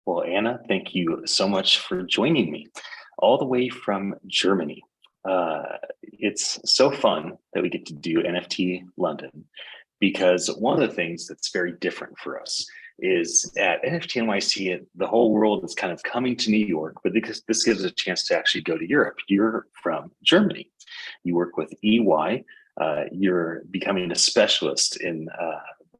Well, Anna, thank you so much for joining me all the way from Germany. It's so fun that we get to do NFT London because one of the things that's very different for us is at NFT NYC, the whole world is kind of coming to New York, but because this gives us a chance to actually go to Europe. You're from Germany. You work with EY. You're becoming a specialist in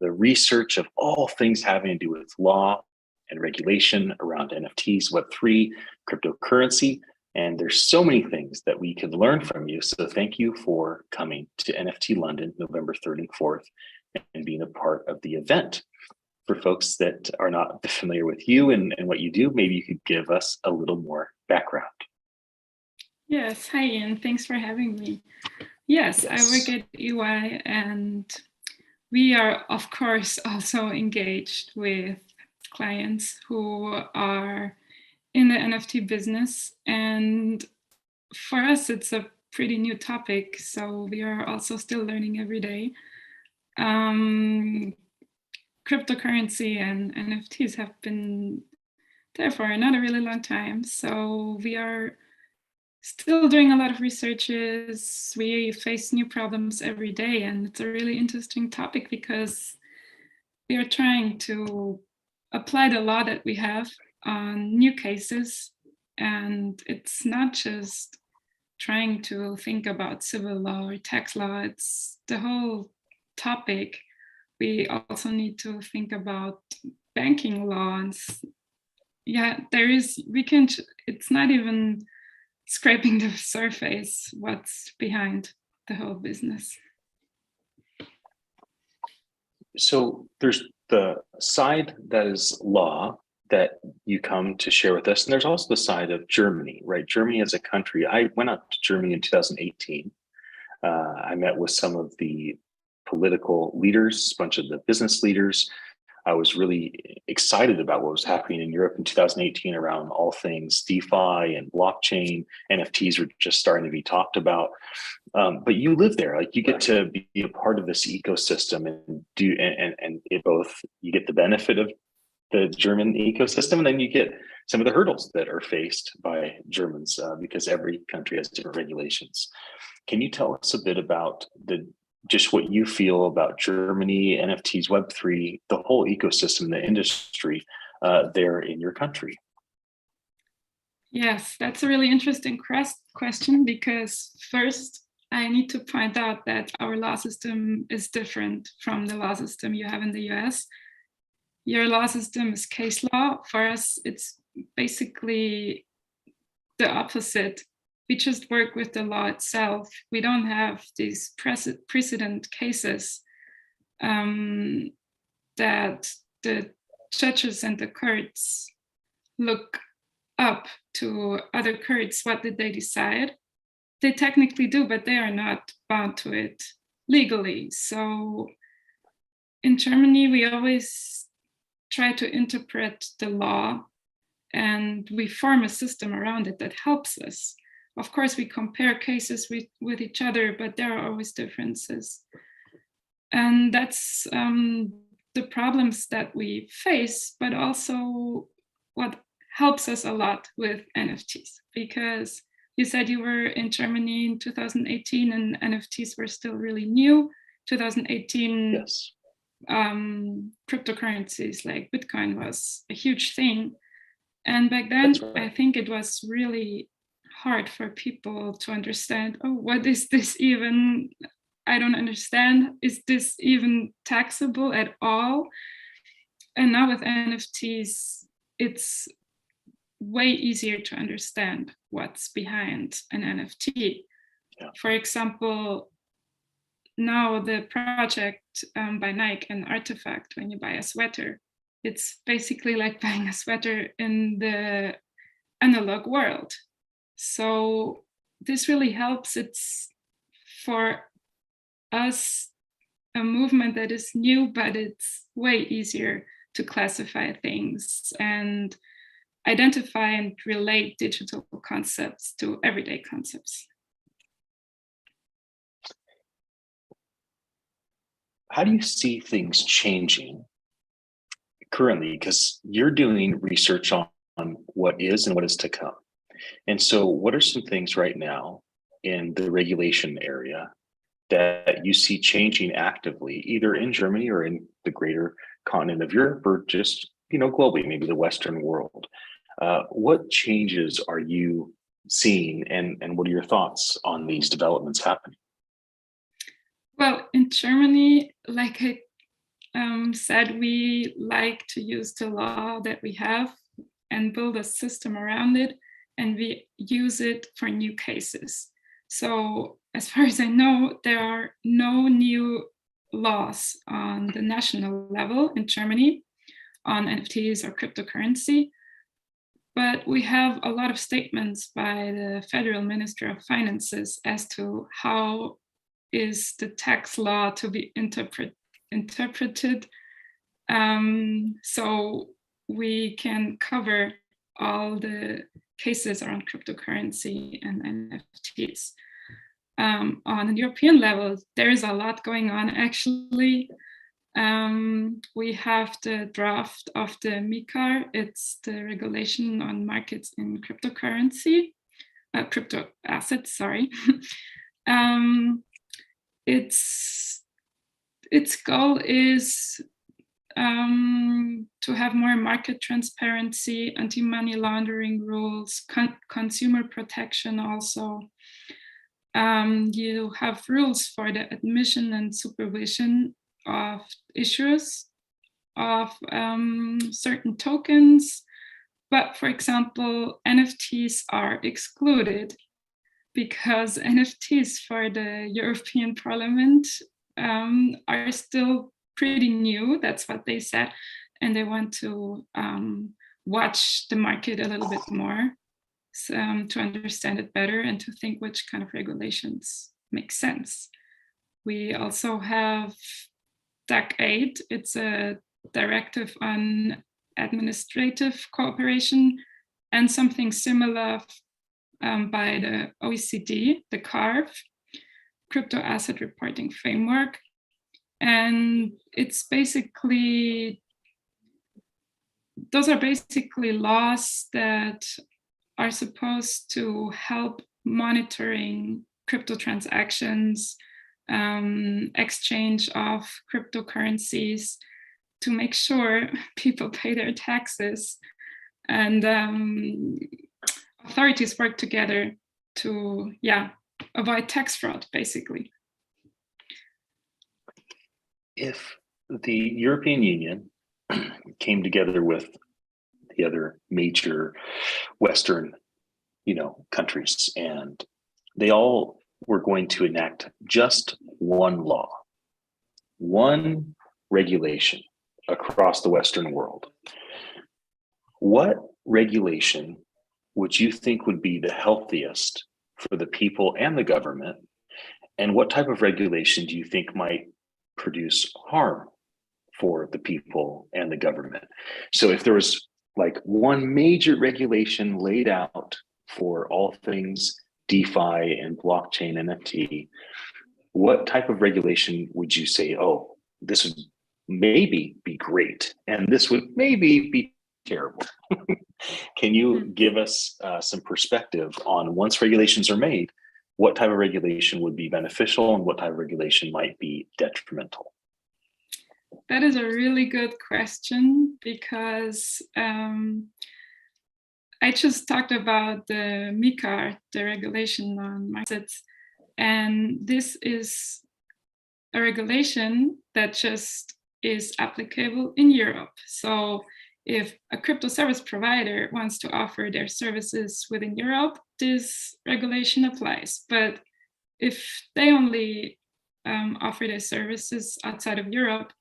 the research of all things having to do with law and regulation around NFTs, Web3, cryptocurrency. And there's so many things that we could learn from you. So thank you for coming to NFT London, November 3rd and 4th, and being a part of the event. For folks that are not familiar with you and what you do, maybe you could give us a little more background. Yes, hi Ian, thanks for having me. Yes, I work at EY and we are of course also engaged with clients who are in the NFT business, and for us it's a pretty new topic, so we are also still learning every day. Cryptocurrency and NFTs have been there for another really long time, so we are still doing a lot of researches. We face new problems every day, and it's a really interesting topic because we are trying to apply the law that we have on new cases. And it's not just trying to think about civil law or tax law, it's the whole topic. We also need to think about banking law. And yeah, it's not even scraping the surface what's behind the whole business. So there's the side that is law that you come to share with us, and there's also the side of Germany, right? Germany as a country. I went out to Germany in 2018. I met with some of the political leaders, a bunch of the business leaders. I was really excited about what was happening in Europe in 2018 around all things DeFi and blockchain. NFTs were just starting to be talked about. But you live there, like you get to be a part of this ecosystem and you get the benefit of the German ecosystem, and then you get some of the hurdles that are faced by Germans because every country has different regulations. Can you tell us a bit about just what you feel about Germany, NFTs, Web3, the whole ecosystem, the industry there in your country? Yes, that's a really interesting question because first I need to point out that our law system is different from the law system you have in the US. Your law system is case law. For us, it's basically the opposite. We just work with the law itself. We don't have these precedent cases that the judges and the courts look up to other courts. What did they decide? They technically do, but they are not bound to it legally. So in Germany, we always try to interpret the law and we form a system around it that helps us. Of course, we compare cases with each other, but there are always differences. And that's the problems that we face, but also what helps us a lot with NFTs. Because you said you were in Germany in 2018 and NFTs were still really new. 2018, yes. Cryptocurrencies like Bitcoin was a huge thing. And back then, right. I think it was really hard for people to understand, oh, what is this even? I don't understand. Is this even taxable at all? And now with NFTs, it's way easier to understand what's behind an NFT. Yeah. For example, now the project by Nike and Artifact, when you buy a sweater, it's basically like buying a sweater in the analog world. So this really helps. It's for us a movement that is new, but it's way easier to classify things and identify and relate digital concepts to everyday concepts. How do you see things changing currently, because you're doing research on what is and what is to come. And so, what are some things right now in the regulation area that you see changing actively, either in Germany or in the greater continent of Europe, or just globally, maybe the Western world? What changes are you seeing, and what are your thoughts on these developments happening? Well, in Germany, like I said, we like to use the law that we have and build a system around it, and we use it for new cases. So, as far as I know, there are no new laws on the national level in Germany on NFTs or cryptocurrency. But we have a lot of statements by the Federal Minister of Finances as to how is the tax law to be interpreted, so we can cover all the cases around cryptocurrency and NFTs. On a European level, there is a lot going on, actually. We have the draft of the MiCAR. It's the regulation on markets in cryptocurrency, crypto assets, sorry. Its goal is to have more market transparency, anti-money laundering rules, consumer protection also. You have rules for the admission and supervision of issuers of certain tokens. But for example, NFTs are excluded because NFTs for the European Parliament are still pretty new. That's what they said. And they want to watch the market a little bit more to understand it better and to think which kind of regulations make sense. We also have DAC 8. It's a directive on administrative cooperation, and something similar by the OECD, the CARF, Crypto Asset Reporting Framework. And it's basically, those are basically laws that are supposed to help monitoring crypto transactions, exchange of cryptocurrencies, to make sure people pay their taxes, and authorities work together to avoid tax fraud, basically. If the European Union came together with the other major Western, countries, and they all were going to enact just one law, one regulation across the Western world, what regulation would you think would be the healthiest for the people and the government? And what type of regulation do you think might produce harm for the people and the government? So if there was like one major regulation laid out for all things DeFi and blockchain NFT, what type of regulation would you say, oh, this would maybe be great, and this would maybe be terrible? Can you give us some perspective on, once regulations are made, what type of regulation would be beneficial and what type of regulation might be detrimental? That is a really good question, because I just talked about the MiCAR, the regulation on markets, and this is a regulation that just is applicable in Europe. So if a crypto service provider wants to offer their services within Europe, this regulation applies. But if they only offer their services outside of Europe,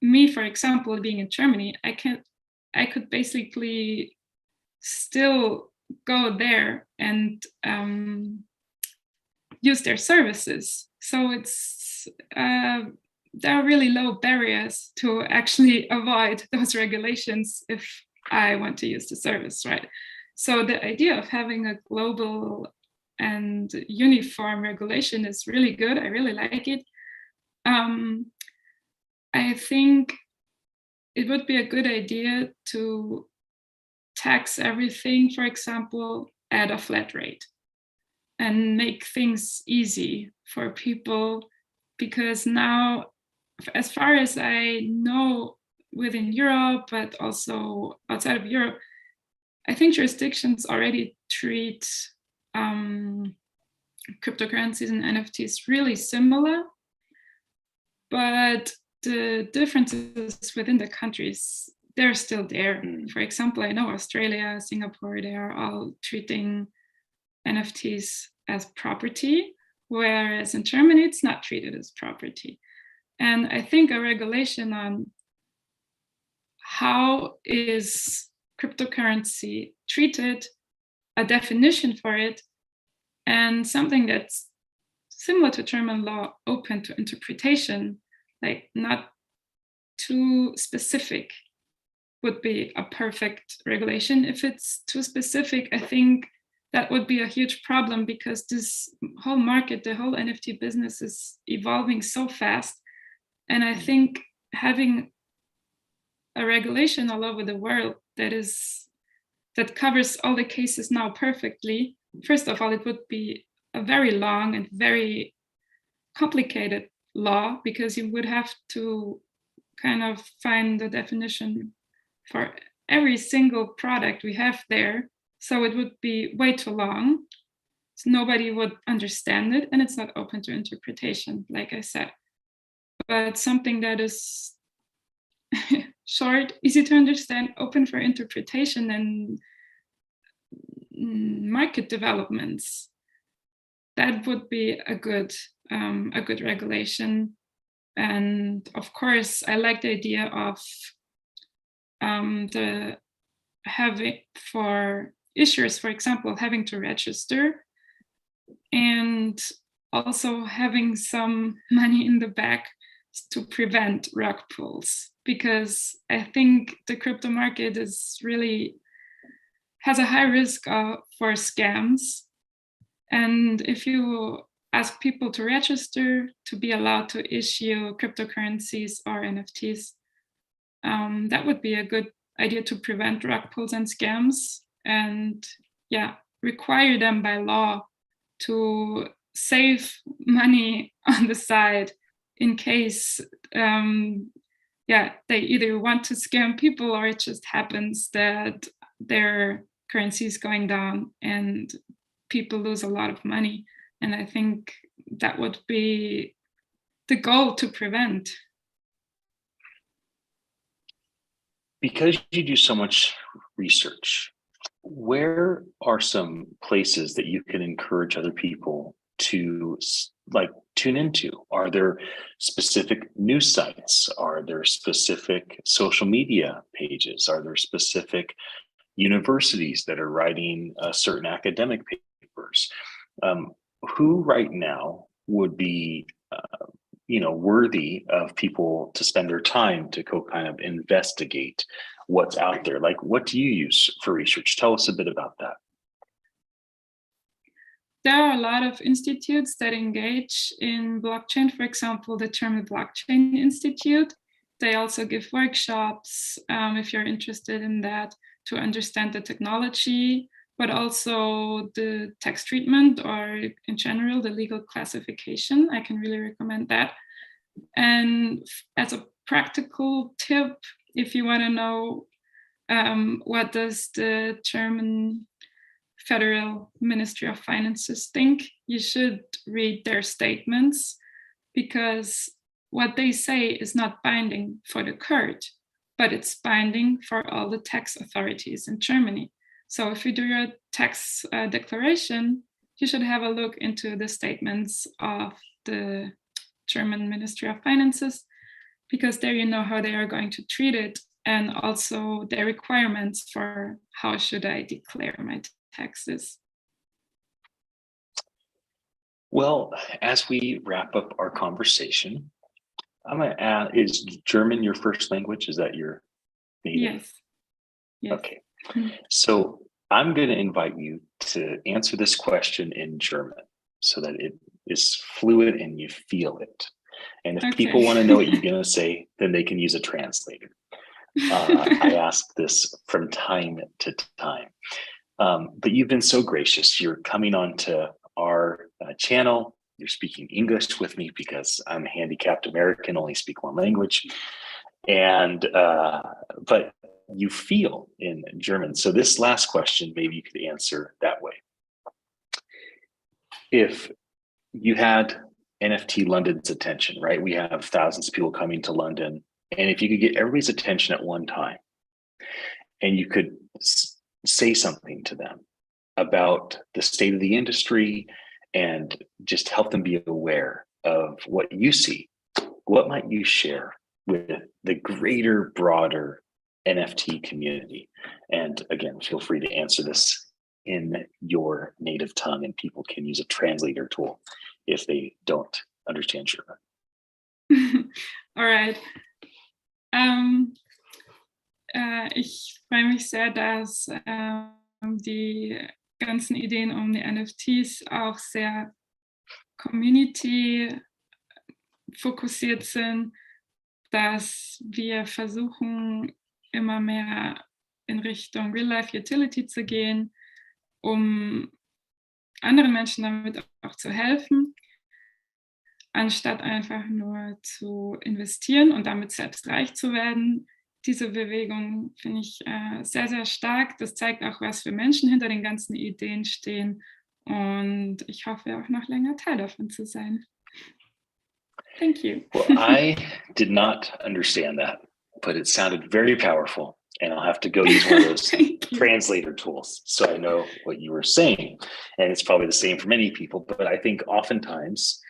me, for example, being in Germany, I could basically still go there and use their services. So there are really low barriers to actually avoid those regulations if I want to use the service, right? So the idea of having a global and uniform regulation is really good. I really like it. I think it would be a good idea to tax everything, for example, at a flat rate and make things easy for people. Because now, as far as I know, within Europe, but also outside of Europe, I think jurisdictions already treat cryptocurrencies and NFTs really similar, but the differences within the countries, they're still there. For example, I know Australia, Singapore, they are all treating NFTs as property, whereas in Germany, it's not treated as property. And I think a regulation on how is cryptocurrency treated, a definition for it, and something that's similar to German law, open to interpretation, like not too specific, would be a perfect regulation. If it's too specific, I think that would be a huge problem, because this whole market, the whole NFT business is evolving so fast. And I think having a regulation all over the world that covers all the cases now perfectly, first of all, it would be a very long and very complicated law, because you would have to kind of find the definition for every single product we have there. So it would be way too long. So nobody would understand it, and it's not open to interpretation, like I said. But something that is short, easy to understand, open for interpretation, and market developments, that would be a good regulation. And of course, I like the idea of the having for issuers, for example, having to register, and also having some money in the back to prevent rug pulls, because I think the crypto market has a high risk for scams. And if you ask people to register to be allowed to issue cryptocurrencies or NFTs, that would be a good idea to prevent rug pulls and scams, and require them by law to save money on the side in case they either want to scam people, or it just happens that their currency is going down and people lose a lot of money. And I think that would be the goal to prevent. Because you do so much research, where are some places that you can encourage other people to tune into? Are there specific news sites? Are there specific social media pages? Are there specific universities that are writing certain academic papers? Who right now would be worthy of people to spend their time to go kind of investigate what's out there? Like, what do you use for research? Tell us a bit about that. There are a lot of institutes that engage in blockchain. For example, the German Blockchain Institute. They also give workshops, if you're interested in that, to understand the technology, but also the tax treatment, or in general, the legal classification. I can really recommend that. And as a practical tip, if you want to know what does the German Federal Ministry of Finances think, you should read their statements, because what they say is not binding for the court, but it's binding for all the tax authorities in Germany. So if you do your tax declaration, you should have a look into the statements of the German Ministry of Finances, because there you know how they are going to treat it, and also their requirements for how should I declare my taxes. Well, as we wrap up our conversation, I'm going to ask, is German your first language? Is that your native? Yes. Okay. So I'm going to invite you to answer this question in German so that it is fluid and you feel it. And if people want to know what you're going to say, then they can use a translator. I ask this from time to time. But you've been so gracious. You're coming onto our channel. You're speaking English with me because I'm a handicapped American, only speak one language. And but you feel in German. So this last question, maybe you could answer that way. If you had NFT.London's attention, right? We have thousands of people coming to London. And if you could get everybody's attention at one time, and you could say something to them about the state of the industry and just help them be aware of what you see, what might you share with the greater, broader NFT community? And again, feel free to answer this in your native tongue, and people can use a translator tool if they don't understand German. All right. Ich freue mich sehr, dass die ganzen Ideen um die NFTs auch sehr community fokussiert sind, dass wir versuchen, immer mehr in Richtung Real-Life Utility zu gehen, um anderen Menschen damit auch zu helfen, anstatt einfach nur zu investieren und damit selbst reich zu werden. Diese Bewegung finde ich sehr, sehr stark. Das zeigt auch, was für Menschen hinter den ganzen Ideen stehen. Und ich hoffe auch noch länger Teil davon zu sein. Thank you. Well, I did not understand that, but it sounded very powerful. And I'll have to go use one of those translator tools so I know what you were saying. And it's probably the same for many people, but I think oftentimes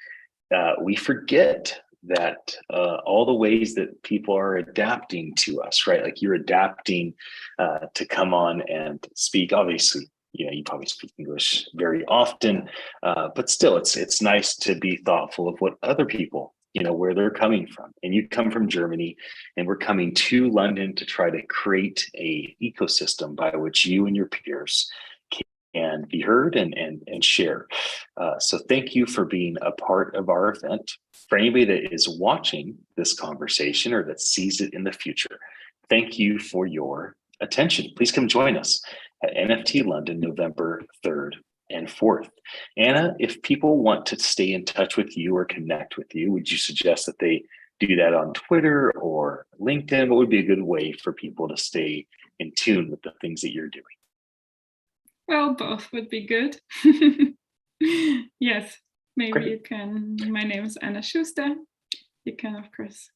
we forget that all the ways that people are adapting to us, right? Like you're adapting to come on and speak. Obviously, you know, you probably speak English very often, but still, it's nice to be thoughtful of what other people, you know, where they're coming from. And you come from Germany, and we're coming to London to try to create a ecosystem by which you and your peers can be heard and share. So thank you for being a part of our event. For anybody that is watching this conversation or that sees it in the future, thank you for your attention. Please come join us at NFT.London, November 3rd and 4th. Anna, if people want to stay in touch with you or connect with you, would you suggest that they do that on Twitter or LinkedIn? What would be a good way for people to stay in tune with the things that you're doing? Well, both would be good. Yes, maybe Great. You can. My name is Anna Schuster. You can, of course,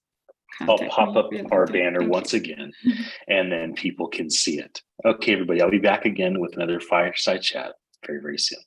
I'll pop up our banner once again, and then people can see it. Okay, everybody, I'll be back again with another Fireside Chat very, very soon.